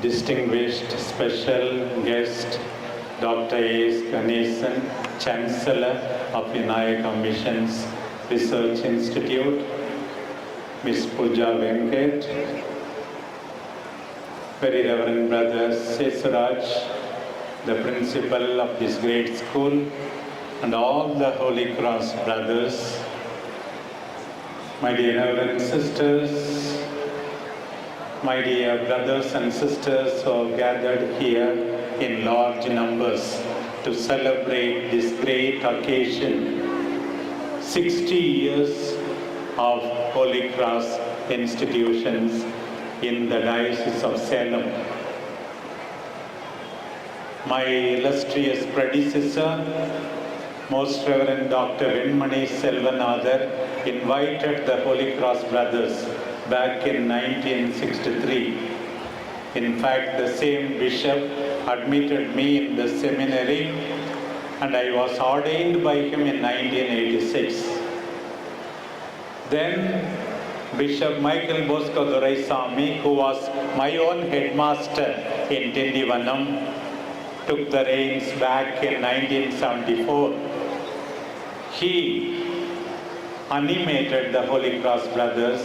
distinguished special guest, Dr. A.S. Ganesan, Chancellor of Vinayaka Missions Research Institute, Ms. Pooja Venkat, Very Reverend Brother Sesaraj, the principal of this great school, and all the Holy Cross brothers, my dear Reverend sisters, my dear brothers and sisters who have gathered here in large numbers to celebrate this great occasion, 60 years of Holy Cross institutions in the Diocese of Salem. My illustrious predecessor, Most Reverend Dr. Vinmani Selvanathan, invited the Holy Cross Brothers back in 1963. In fact, the same bishop admitted me in the seminary, and I was ordained by him in 1986. Then Bishop Michael Bosco Doraisamy, who was my own headmaster in Tindivanam, took the reins back in 1974. He animated the Holy Cross Brothers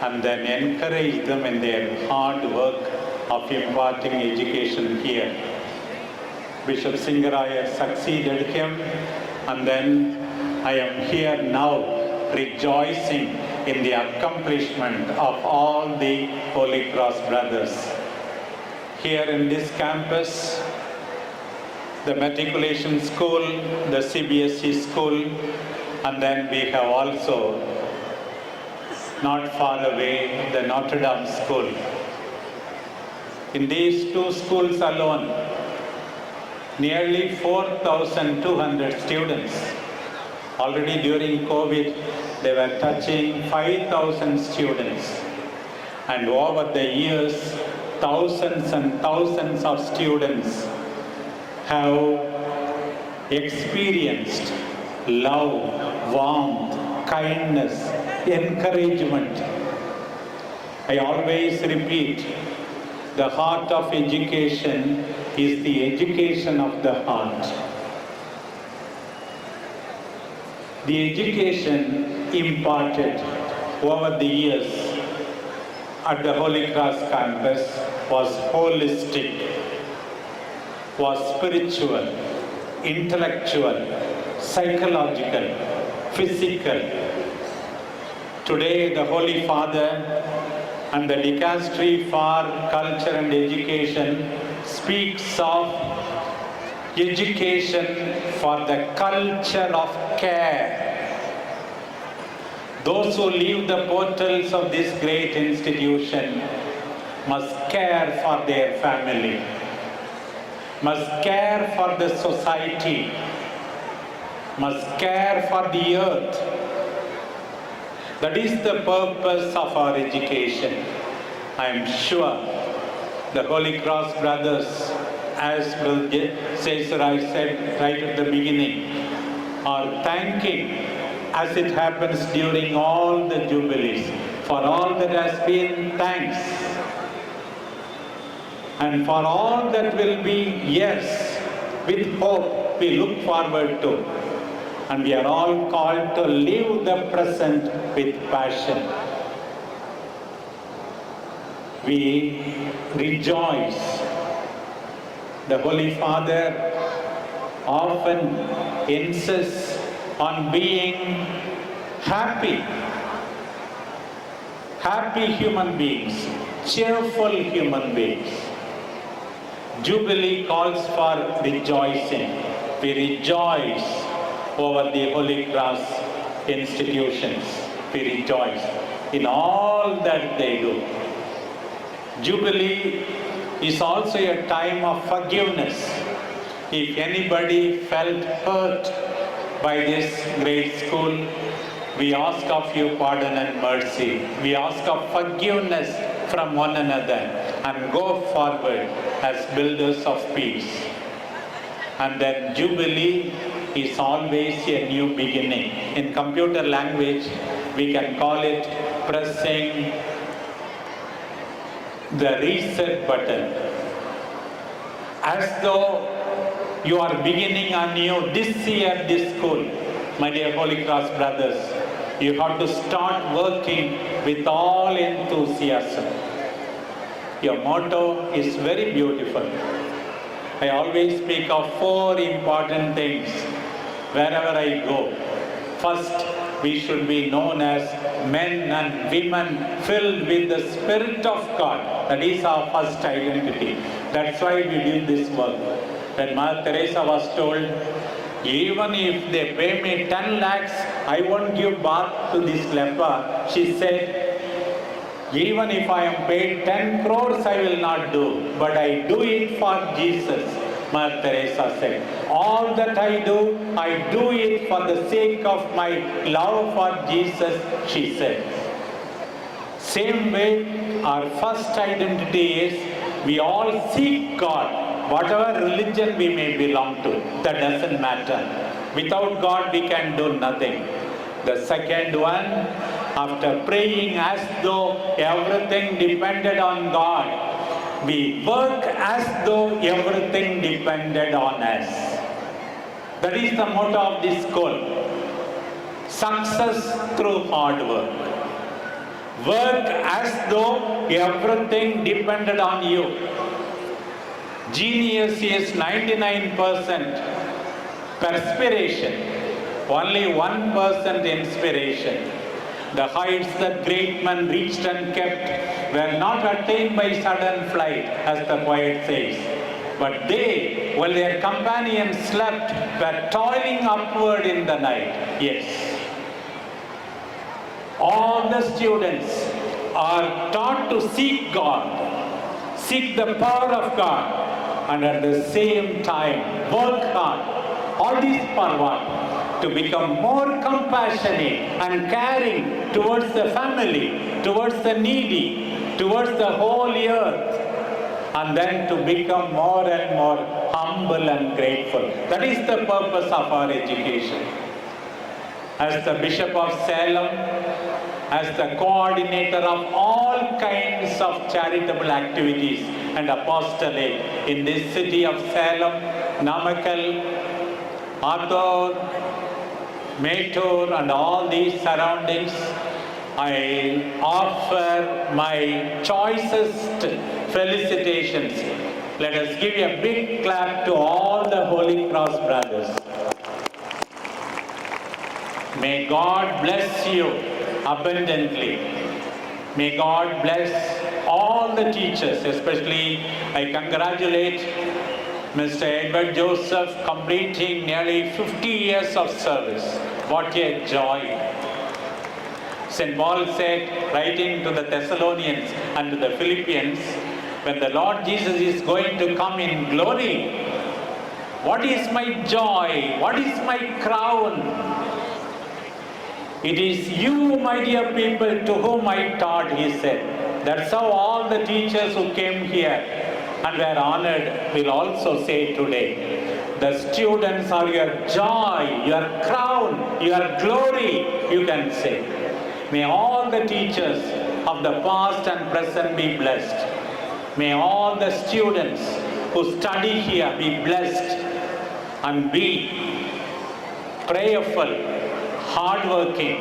and then encouraged them in their hard work of imparting education here. Bishop Singaraya succeeded him, and then I am here now rejoicing in the accomplishment of all the Holy Cross Brothers. Here in this campus, the Matric.Hr.Sec.School, the CBSE school, and then we have also, not far away, the Notre Dame School. In these two schools alone, nearly 4,200 students. Already during COVID, they were touching 5,000 students. And over the years, thousands and thousands of students have experienced love, warmth, kindness, encouragement. I always repeat, the heart of education is the education of the heart. The education imparted over the years at the Holy Cross campus was holistic, was spiritual, intellectual, psychological, physical. Today, the Holy Father and the Dicastery for Culture and Education speaks of education for the culture of care. Those who leave the portals of this great institution must care for their family, must care for the society, must care for the earth. That is the purpose of our education. I am sure the Holy Cross Brothers, as Brother Sesaraj said right at the beginning, are thanking, as it happens during all the Jubilees, for all that has been, thanks. And for all that will be, yes, with hope we look forward to. And we are all called to live the present with passion. We rejoice. The Holy Father often insists on being happy. Happy human beings, cheerful human beings. Jubilee calls for rejoicing. We rejoice over the Holy Cross institutions. We rejoice in all that they do. Jubilee is also a time of forgiveness. If anybody felt hurt by this great school, we ask of you pardon and mercy. We ask of forgiveness from one another and go forward as builders of peace. And then Jubilee is always a new beginning. In computer language, we can call it pressing the reset button. As though you are beginning anew this year, this school, my dear Holy Cross brothers, you have to start working with all enthusiasm. Your motto is very beautiful. I always speak of 4 important things wherever I go. First, we should be known as men and women filled with the Spirit of God. That is our first identity. That's why we do this work. When Mother Teresa was told, even if they pay me 10 lakhs, I won't give bath to this leper, she said, even if I am paid 10 crores, I will not do, but I do it for Jesus. Mother Teresa said, all that I do it for the sake of my love for Jesus, she said. Same way, our first identity is, we all seek God. Whatever religion we may belong to, that doesn't matter. Without God, we can do nothing. The second one, after praying as though everything depended on God, we work as though everything depended on us. That is the motto of this school. Success through hard work. Work as though everything depended on you. Genius is 99% perspiration, only 1% inspiration. The heights that great men reached and kept were not attained by sudden flight, as the poet says. But they, while their companions slept, were toiling upward in the night. Yes. All the students are taught to seek God, seek the power of God, and at the same time work hard. All these for what? To become more compassionate and caring towards the family, towards the needy, towards the whole earth, and then to become more and more humble and grateful. That is the purpose of our education. As the Bishop of Salem, as the coordinator of all kinds of charitable activities and apostolate in this city of Salem, Namakkal, Athor, Metur and all these surroundings, I offer my choicest felicitations. Let us give a big clap to all the Holy Cross brothers. May God bless you abundantly. May God bless all the teachers, especially I congratulate Mr. Edward Joseph completing nearly 50 years of service. What a joy. St. Paul said, writing to the Thessalonians and to the Philippians, when the Lord Jesus is going to come in glory, what is my joy? What is my crown? It is you, my dear people, to whom I taught, he said. That's how all the teachers who came here and were honored will also say today. The students are your joy, your crown, your glory, you can say. May all the teachers of the past and present be blessed. May all the students who study here be blessed and be prayerful, hardworking,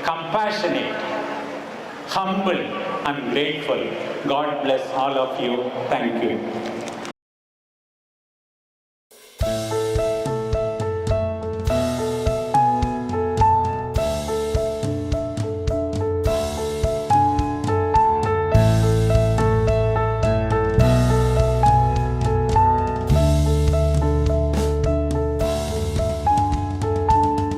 compassionate, humble and grateful. God bless all of you. Thank you.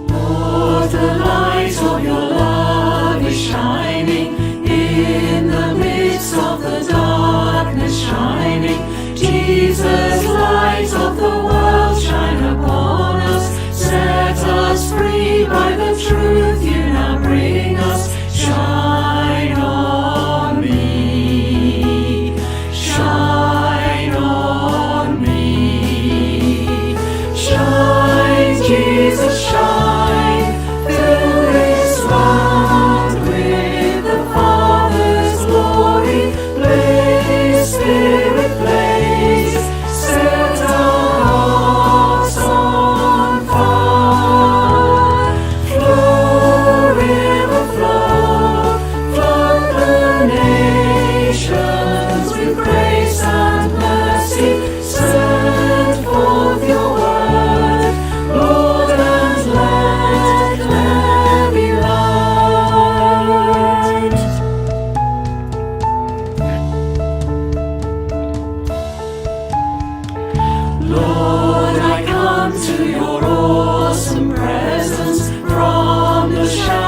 Lord, the light of your love is shining in the midst of the darkness shining. shine.